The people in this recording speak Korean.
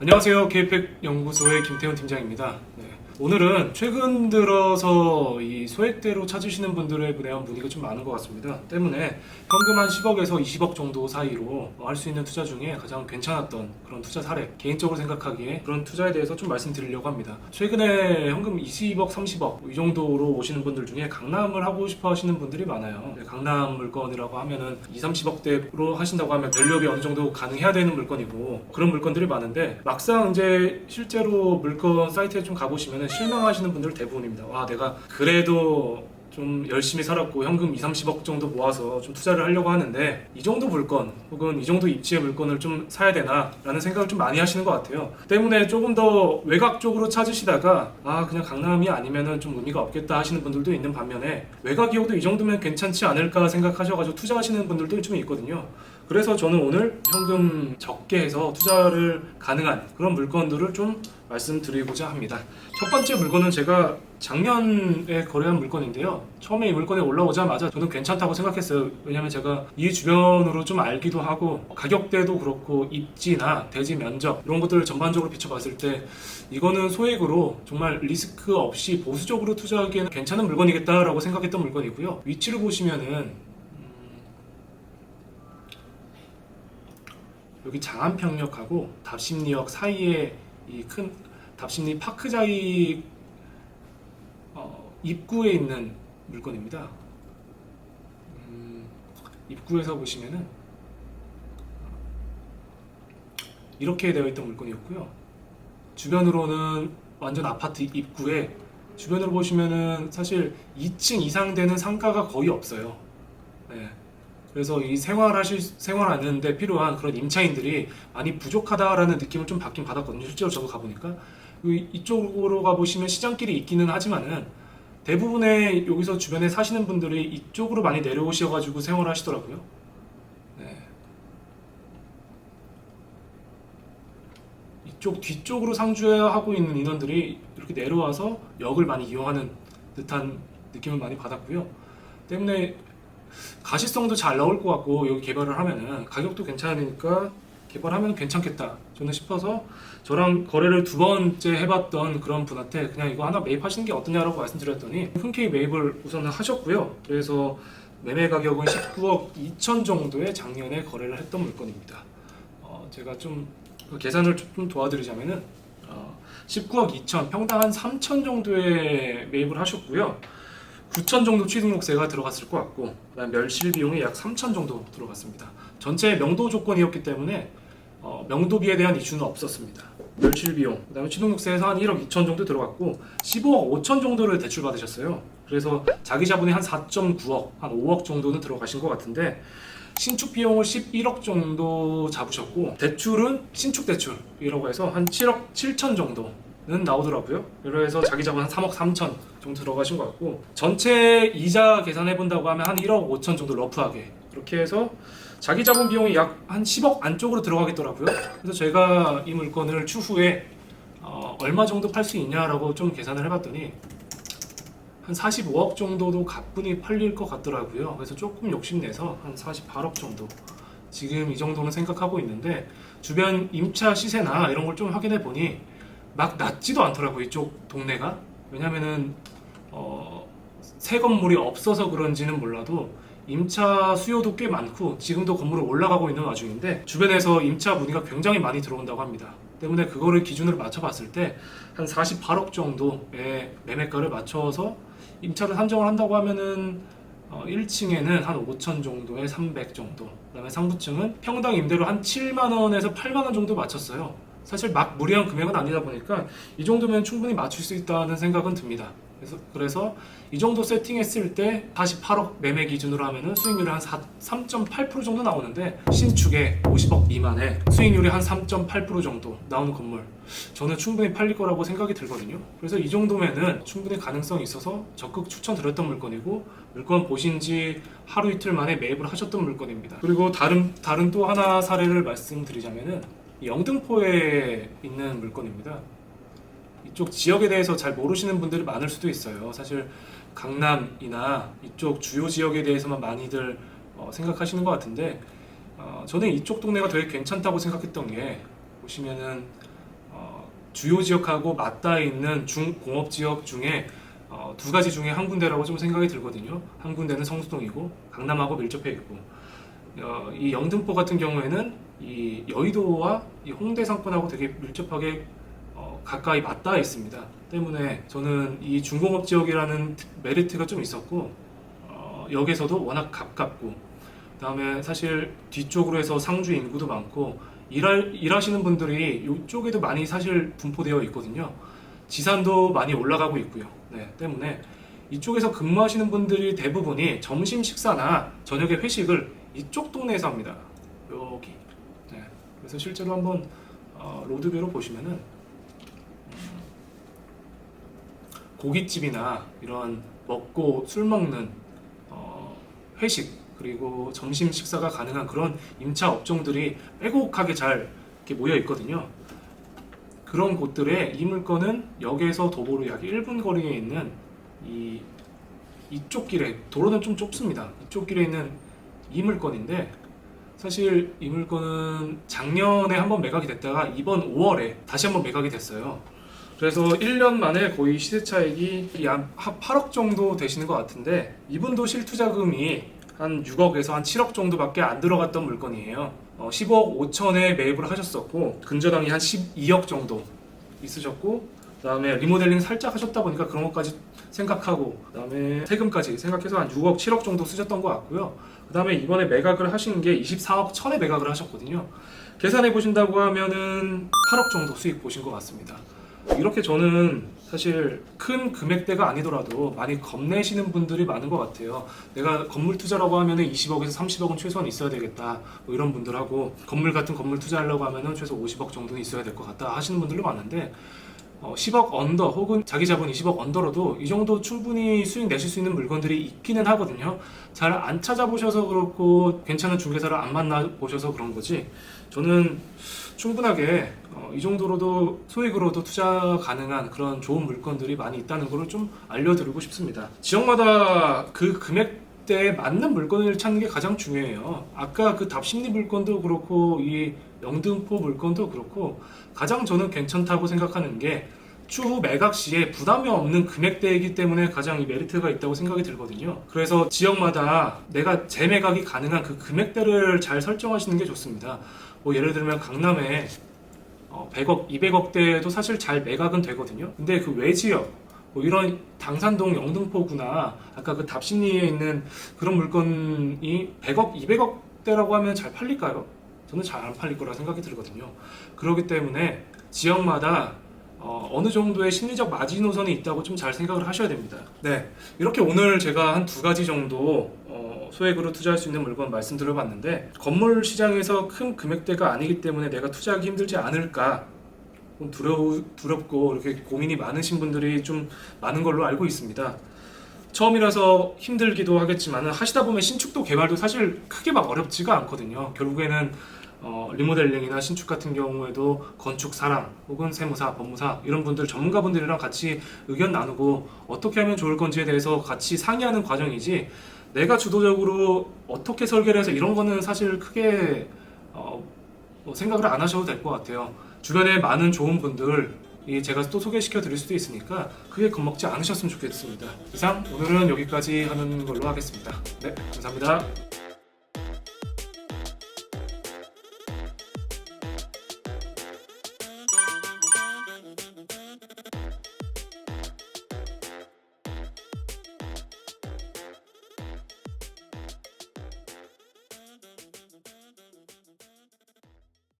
안녕하세요. KPEC 연구소의 김태훈 팀장입니다. 네. 오늘은 최근 들어서 이 소액대로 찾으시는 분들에 대한 문의가 좀 많은 것 같습니다. 때문에 현금 한 10억에서 20억 정도 사이로 할 수 있는 투자 중에 가장 괜찮았던 그런 투자 사례, 개인적으로 생각하기에 그런 투자에 대해서 좀 말씀드리려고 합니다. 최근에 현금 20억, 30억 이 정도로 오시는 분들 중에 강남을 하고 싶어 하시는 분들이 많아요. 강남 물건이라고 하면은 2, 30억대로 하신다고 하면 밸류업이 어느 정도 가능해야 되는 물건이고 그런 물건들이 많은데 막상 이제 실제로 물건 사이트에 좀 가보시면 실망하시는 분들 대부분입니다. 와, 내가 그래도 좀 열심히 살았고 현금 2, 30억 정도 모아서 좀 투자를 하려고 하는데 이 정도 물건 혹은 이 정도 입지의 물건을 좀 사야 되나 라는 생각을 좀 많이 하시는 것 같아요. 때문에 조금 더 외곽 쪽으로 찾으시다가 그냥 강남이 아니면은 좀 의미가 없겠다 하시는 분들도 있는 반면에 외곽이어도 이 정도면 괜찮지 않을까 생각하셔가지고 투자하시는 분들도 좀 있거든요. 그래서 저는 오늘 현금 적게 해서 투자를 가능한 그런 물건들을 좀 말씀드리고자 합니다. 첫 번째 물건은 제가 작년에 거래한 물건인데요. 처음에 이 물건이 올라오자마자 저는 괜찮다고 생각했어요. 왜냐면 제가 이 주변으로 좀 알기도 하고 가격대도 그렇고 입지나 대지 면적 이런 것들을 전반적으로 비춰봤을 때 이거는 소액으로 정말 리스크 없이 보수적으로 투자하기에는 괜찮은 물건이겠다라고 생각했던 물건이고요. 위치를 보시면은 여기 장안평역하고 답심리역 사이에 이 큰 답심리 파크자이 입구에 있는 물건입니다. 입구에서 보시면은 이렇게 되어 있던 물건이었고요. 주변으로는 완전 아파트 입구에 주변으로 보시면은 사실 2층 이상 되는 상가가 거의 없어요. 네. 그래서 이 생활하는 데 필요한 그런 임차인들이 많이 부족하다라는 느낌을 좀 받긴 받았거든요. 실제로 저도 가보니까. 이쪽으로 가보시면 시장길이 있기는 하지만은 대부분의 여기서 주변에 사시는 분들이 이쪽으로 많이 내려오셔가지고 생활하시더라고요. 네. 이쪽 뒤쪽으로 상주하고 있는 인원들이 이렇게 내려와서 역을 많이 이용하는 듯한 느낌을 많이 받았고요. 때문에 가시성도 잘 나올 것 같고 여기 개발을 하면은 가격도 괜찮으니까 개발하면 괜찮겠다 저는 싶어서 저랑 거래를 두 번째 해봤던 그런 분한테 그냥 이거 하나 매입하시는 게 어떠냐라고 말씀드렸더니 흔쾌히 매입을 우선 하셨고요. 그래서 매매 가격은 19억 2천 정도에 작년에 거래를 했던 물건입니다. 제가 좀 계산을 좀 도와드리자면은 19억 2천 평당 한 3천 정도에 매입을 하셨고요. 9천 정도 취등록세가 들어갔을 것 같고 그다음 멸실 비용이 약 3천 정도 들어갔습니다. 전체 명도 조건이었기 때문에 명도비에 대한 이슈는 없었습니다. 멸실 비용, 그다음에 취등록세에서 한 1억 2천 정도 들어갔고 15억 5천 정도를 대출 받으셨어요. 그래서 자기 자본이 한 4.9억, 한 5억 정도는 들어가신 것 같은데 신축 비용을 11억 정도 잡으셨고 대출은 신축 대출이라고 해서 한 7억 7천 정도는 나오더라고요. 그래서 자기 자본 한 3억 3천 정도 들어가신 것 같고 전체 이자 계산해 본다고 하면 한 1억 5천 정도 러프하게 그렇게 해서 자기 자본 비용이 약 한 10억 안쪽으로 들어가겠더라고요. 그래서 제가 이 물건을 추후에 얼마 정도 팔 수 있냐라고 좀 계산을 해봤더니 한 45억 정도도 가뿐히 팔릴 것 같더라고요. 그래서 조금 욕심내서 한 48억 정도 지금 이 정도는 생각하고 있는데 주변 임차 시세나 이런 걸 좀 확인해 보니 막 낮지도 않더라고요. 이쪽 동네가. 왜냐면은 새 건물이 없어서 그런지는 몰라도 임차 수요도 꽤 많고 지금도 건물이 올라가고 있는 와중인데 주변에서 임차 문의가 굉장히 많이 들어온다고 합니다. 때문에 그거를 기준으로 맞춰봤을 때 한 48억 정도의 매매가를 맞춰서 임차를 산정을 한다고 하면은 1층에는 한 5천 정도에 300 정도, 그다음에 상부층은 평당 임대료 한 7만 원에서 8만 원 정도 맞췄어요. 사실 막 무리한 금액은 아니다 보니까 이 정도면 충분히 맞출 수 있다는 생각은 듭니다. 그래서 이 정도 세팅했을 때 48억 매매 기준으로 하면은 수익률이 한 3.8% 정도 나오는데 신축에 50억 미만에 수익률이 한 3.8% 정도 나오는 건물 저는 충분히 팔릴 거라고 생각이 들거든요. 그래서 이 정도면은 충분히 가능성이 있어서 적극 추천드렸던 물건이고 물건 보신 지 하루 이틀 만에 매입을 하셨던 물건입니다. 그리고 다른 또 하나 사례를 말씀드리자면은 영등포에 있는 물건입니다. 이쪽 지역에 대해서 잘 모르시는 분들이 많을 수도 있어요. 사실 강남이나 이쪽 주요 지역에 대해서만 많이들 생각하시는 것 같은데 저는 이쪽 동네가 되게 괜찮다고 생각했던 게 보시면은 주요 지역하고 맞닿아 있는 중공업 지역 중에 두 가지 중에 한 군데라고 좀 생각이 들거든요. 한 군데는 성수동이고 강남하고 밀접해 있고, 이 영등포 같은 경우에는 이 여의도와 이 홍대 상권하고 되게 밀접하게 가까이 맞닿아 있습니다. 때문에 저는 이 중공업 지역이라는 메리트가 좀 있었고, 역에서도 워낙 가깝고, 그다음에 사실 뒤쪽으로 해서 상주 인구도 많고 일하시는 분들이 이쪽에도 많이 사실 분포되어 있거든요. 지산도 많이 올라가고 있고요. 네, 때문에 이쪽에서 근무하시는 분들이 대부분이 점심 식사나 저녁에 회식을 이쪽 동네에서 합니다. 여기. 네, 그래서 실제로 한번 로드뷰로 보시면은 고깃집이나 이런 먹고 술 먹는 회식 그리고 점심 식사가 가능한 그런 임차 업종들이 빼곡하게 잘 이렇게 모여 있거든요. 그런 곳들에 이 물건은 역에서 도보로 약 1분 거리에 있는 이쪽 길에, 도로는 좀 좁습니다. 이쪽 길에 있는 이 물건인데, 사실 이 물건은 작년에 한번 매각이 됐다가 이번 5월에 다시 한번 매각이 됐어요. 그래서 1년 만에 거의 시세차익이 한 8억 정도 되시는 것 같은데, 이분도 실투자금이 한 6억에서 한 7억 정도밖에 안 들어갔던 물건이에요. 10억 5천에 매입을 하셨었고, 근저당이 한 12억 정도 있으셨고, 그 다음에 리모델링 살짝 하셨다 보니까 그런 것까지 생각하고, 그 다음에 세금까지 생각해서 한 6억 7억 정도 쓰셨던 것 같고요. 그 다음에 이번에 매각을 하신 게 24억 1천에 매각을 하셨거든요. 계산해 보신다고 하면은 8억 정도 수익 보신 것 같습니다. 이렇게 저는 사실 큰 금액대가 아니더라도 많이 겁내시는 분들이 많은 것 같아요. 내가 건물 투자라고 하면은 20억에서 30억은 최소한 있어야 되겠다, 뭐 이런 분들하고, 건물 같은 건물 투자하려고 하면은 최소 50억 정도는 있어야 될 것 같다 하시는 분들도 많은데, 10억 언더 혹은 자기 자본 20억 언더로도 이 정도 충분히 수익 내실 수 있는 물건들이 있기는 하거든요. 잘 안 찾아보셔서 그렇고 괜찮은 중개사를 안 만나보셔서 그런 거지, 저는 충분하게 이 정도로도 소액으로도 투자 가능한 그런 좋은 물건들이 많이 있다는 것을 좀 알려드리고 싶습니다. 지역마다 그 금액대에 맞는 물건을 찾는 게 가장 중요해요. 아까 그 답심리 물건도 그렇고 이 영등포 물건도 그렇고, 가장 저는 괜찮다고 생각하는 게 추후 매각 시에 부담이 없는 금액대이기 때문에 가장 이 메리트가 있다고 생각이 들거든요. 그래서 지역마다 내가 재매각이 가능한 그 금액대를 잘 설정하시는 게 좋습니다. 뭐 예를 들면 강남에 100억, 200억대도 사실 잘 매각은 되거든요. 근데 그 외지역, 뭐 이런 당산동 영등포구나 아까 그 답심리에 있는 그런 물건이 100억, 200억대라고 하면 잘 팔릴까요? 저는 잘 안 팔릴 거라 생각이 들거든요. 그렇기 때문에 지역마다 어느 정도의 심리적 마지노선이 있다고 좀 잘 생각을 하셔야 됩니다. 네, 이렇게 오늘 제가 한 두 가지 정도 소액으로 투자할 수 있는 물건 말씀드려봤는데, 건물 시장에서 큰 금액대가 아니기 때문에 내가 투자하기 힘들지 않을까, 두렵고 이렇게 고민이 많으신 분들이 좀 많은 걸로 알고 있습니다. 처음이라서 힘들기도 하겠지만 하시다 보면 신축도 개발도 사실 크게 막 어렵지가 않거든요. 결국에는 리모델링이나 신축 같은 경우에도 건축사랑 혹은 세무사, 법무사 이런 분들, 전문가분들이랑 같이 의견 나누고 어떻게 하면 좋을 건지에 대해서 같이 상의하는 과정이지, 내가 주도적으로 어떻게 설계를 해서 이런 거는 사실 크게 생각을 안 하셔도 될 것 같아요. 주변에 많은 좋은 분들 제가 또 소개시켜 드릴 수도 있으니까 크게 겁먹지 않으셨으면 좋겠습니다. 이상 오늘은 여기까지 하는 걸로 하겠습니다. 네, 감사합니다.